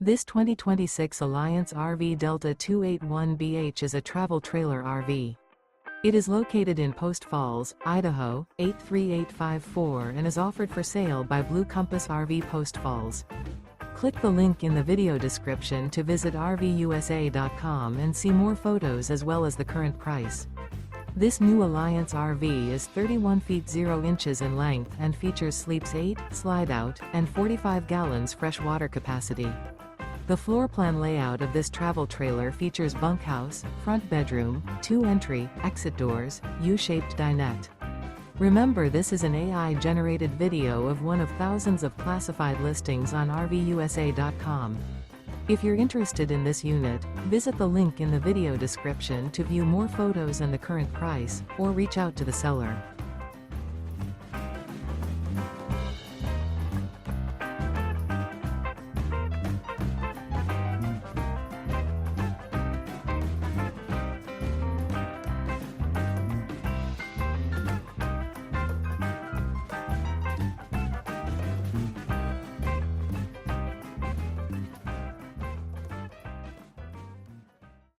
This 2026 Alliance RV Delta 281BH is a travel trailer RV. It is located in Post Falls, Idaho, 83854 and is offered for sale by Blue Compass RV Post Falls. Click the link in the video description to visit RVUSA.com and see more photos as well as the current price. This new Alliance RV is 31 feet 0 inches in length and features sleeps 8, slide-out, and 45 gallons fresh water capacity. The floor plan layout of this travel trailer features bunkhouse, front bedroom, 2 entry, exit doors, U-shaped dinette. Remember, this is an AI-generated video of one of thousands of classified listings on RVUSA.com. If you're interested in this unit, visit the link in the video description to view more photos and the current price, or reach out to the seller.